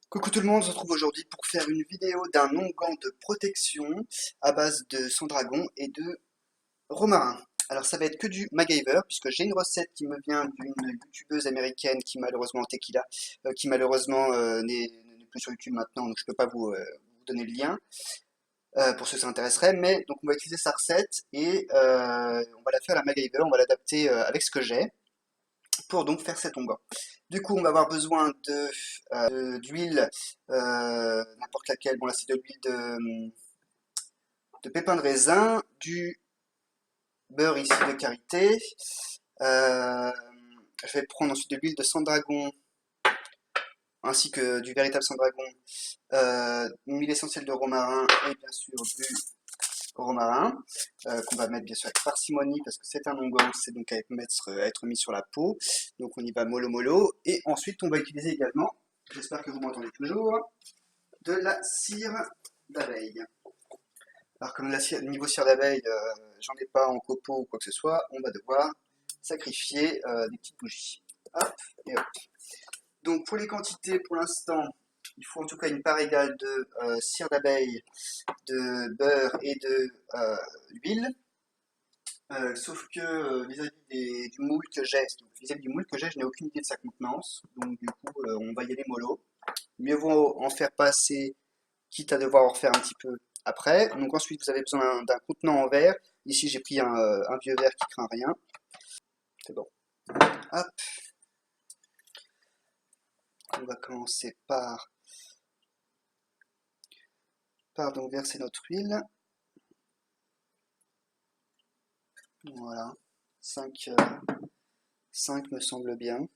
Coucou tout le monde, on se retrouve aujourd'hui pour faire une vidéo d'un onguent de protection à base de sang-dragon et de romarin. Alors ça va être que du MacGyver, puisque j'ai une recette qui me vient d'une youtubeuse américaine qui malheureusement Tequila, qui malheureusement n'est plus sur YouTube maintenant, donc je peux pas vous donner le lien pour ceux que ça intéresserait, mais donc on va utiliser sa recette et on va la faire à la MacGyver, on va l'adapter avec ce que j'ai pour donc faire cet onguent. Du coup, on va avoir besoin d'huile, n'importe laquelle. Bon, là, c'est de l'huile de pépins de raisin, du beurre ici de karité. Euh, je vais prendre ensuite de l'huile de sang-dragon, ainsi que du véritable sang-dragon, une huile essentielle de romarin et bien sûr du romarin, qu'on va mettre bien sûr avec parcimonie parce que c'est un onguent, c'est donc à être mis sur la peau. Donc on y va mollo mollo. Et ensuite, on va utiliser également, j'espère que vous m'entendez toujours, de la cire d'abeille. Alors comme niveau cire d'abeille, j'en ai pas en copeaux ou quoi que ce soit, on va devoir sacrifier des petites bougies. Hop et hop. Donc pour les quantités, pour l'instant, il faut en tout cas une part égale de cire d'abeille, de beurre et de l'huile. Sauf que vis-à-vis du moule que j'ai, vis-à-vis du moule que j'ai, je n'ai aucune idée de sa contenance. Donc du coup, on va y aller mollo. Mieux vaut en faire pas assez, quitte à devoir en refaire un petit peu après. Donc ensuite, vous avez besoin d'un contenant en verre. Ici, j'ai pris un vieux verre qui craint rien. C'est bon. Hop, on va commencer par donc verser notre huile. Voilà. 5 me semble bien.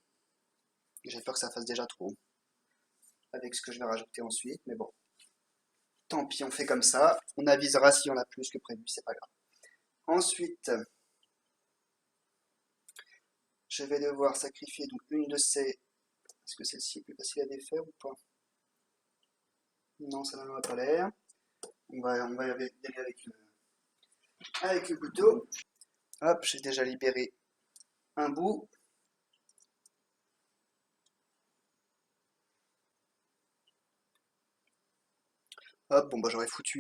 J'ai peur que ça fasse déjà trop avec ce que je vais rajouter ensuite, mais bon. Tant pis, on fait comme ça. On avisera si on a plus que prévu, c'est pas grave. Ensuite, je vais devoir sacrifier donc une de ces. Est-ce que celle-ci est plus facile à défaire ou pas? Non, ça n'en a pas l'air. On va y aller avec le couteau. Hop, j'ai déjà libéré un bout. Hop, bon bah j'aurais foutu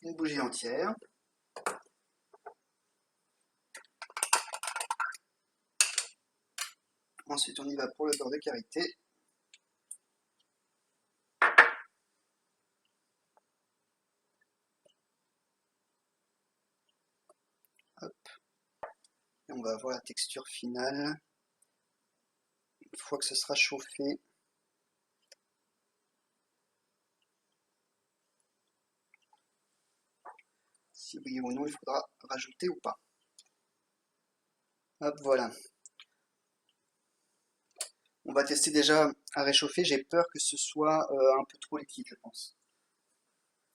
une bougie entière. Ensuite, on y va pour le beurre de karité. Hop, et on va avoir la texture finale. Une fois que ce sera chauffé, si oui ou non il faudra rajouter ou pas. Hop, voilà. On va tester déjà à réchauffer. J'ai peur que ce soit un peu trop liquide, je pense.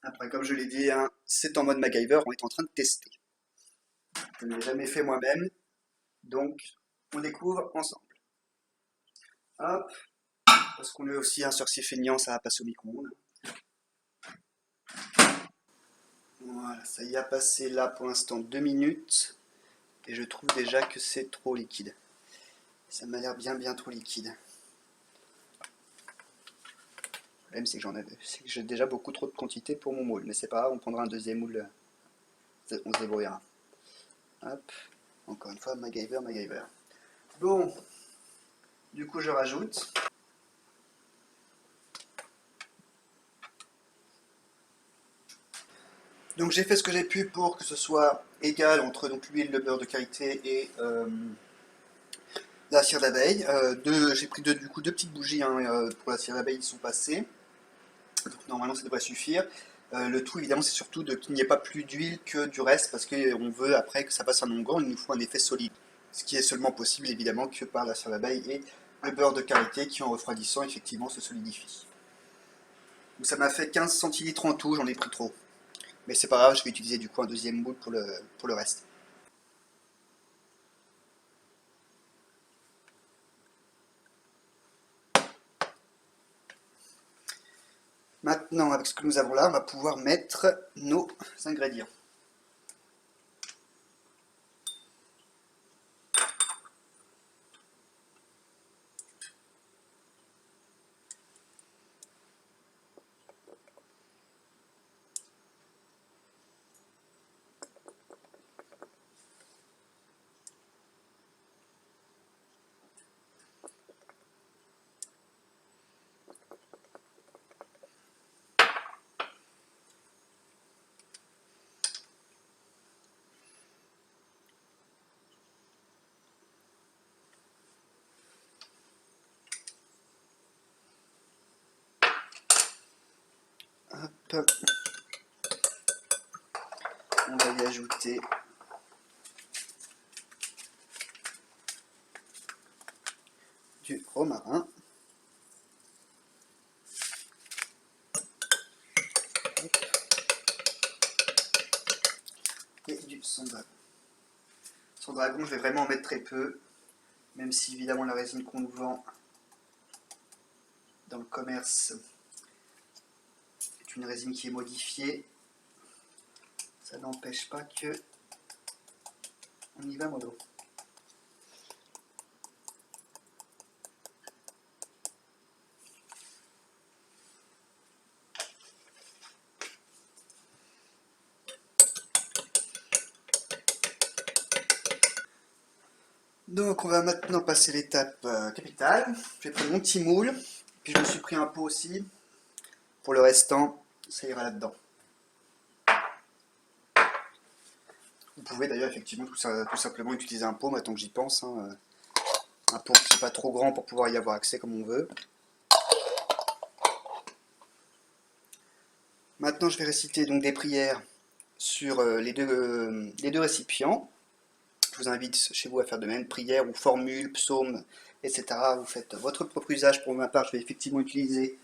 Après, comme je l'ai dit, hein, c'est en mode MacGyver, on est en train de tester. Je ne l'ai jamais fait moi-même, donc on découvre ensemble. Hop, parce qu'on est aussi un sorcier feignant, ça va passer au micro-ondes. Voilà, ça y a passé là pour l'instant 2 minutes, et je trouve déjà que c'est trop liquide. Ça m'a l'air bien trop liquide. Le problème c'est que j'ai déjà beaucoup trop de quantité pour mon moule, mais c'est pas grave, on prendra un deuxième moule, on se débrouillera. Hop, encore une fois, MacGyver. Bon, du coup je rajoute. Donc j'ai fait ce que j'ai pu pour que ce soit égal entre l'huile, le beurre de karité et la cire d'abeille. J'ai pris du coup deux petites bougies hein, pour la cire d'abeille, ils sont passés. Donc normalement ça devrait suffire. Le tout évidemment c'est surtout qu'il n'y ait pas plus d'huile que du reste parce qu'on veut après que ça passe un onguent, il nous faut un effet solide. Ce qui est seulement possible évidemment que par la cire d'abeille et le beurre de karité qui en refroidissant effectivement se solidifie. Donc ça m'a fait 15 centilitres en tout, j'en ai pris trop. Mais c'est pas grave, je vais utiliser du coup un deuxième moule pour le reste. Maintenant, avec ce que nous avons là, on va pouvoir mettre nos ingrédients. On va y ajouter du romarin. Et du sang-dragon. Sang-dragon, je vais vraiment en mettre très peu, même si évidemment la résine qu'on nous vend dans le commerce est une résine qui est modifiée. Ça n'empêche pas que on y va mollo. Donc on va maintenant passer l'étape capitale. Je vais prendre mon petit moule, puis je me suis pris un pot aussi. Pour le restant, ça ira là-dedans. Vous pouvez d'ailleurs effectivement tout simplement utiliser un pot, maintenant que j'y pense. Hein, un pot qui n'est pas trop grand pour pouvoir y avoir accès comme on veut. Maintenant je vais réciter donc des prières sur les deux récipients. Je vous invite chez vous à faire de même, prières ou formules, psaumes, etc. Vous faites votre propre usage. Pour ma part, je vais effectivement utiliser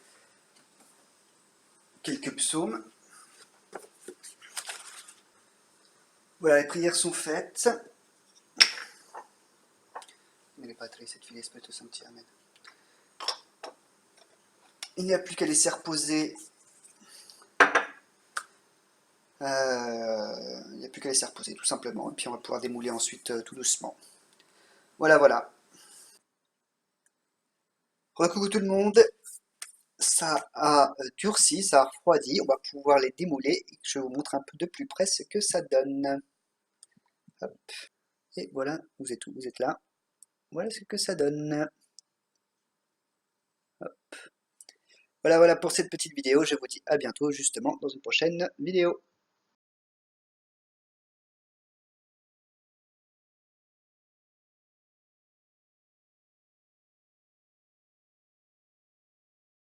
quelques psaumes. Voilà, les prières sont faites. Mais les batteries, cette fille espèce de sentir. Il n'y a plus qu'à laisser reposer. Il n'y a plus qu'à laisser reposer tout simplement. Et puis on va pouvoir démouler ensuite tout doucement. Voilà, voilà. Recoucou tout le monde. Ça a durci, ça a refroidi. On va pouvoir les démouler. Je vous montre un peu de plus près ce que ça donne. Hop. Et voilà, vous êtes où? Vous êtes là. Voilà ce que ça donne. Hop. Voilà, voilà pour cette petite vidéo. Je vous dis à bientôt justement dans une prochaine vidéo.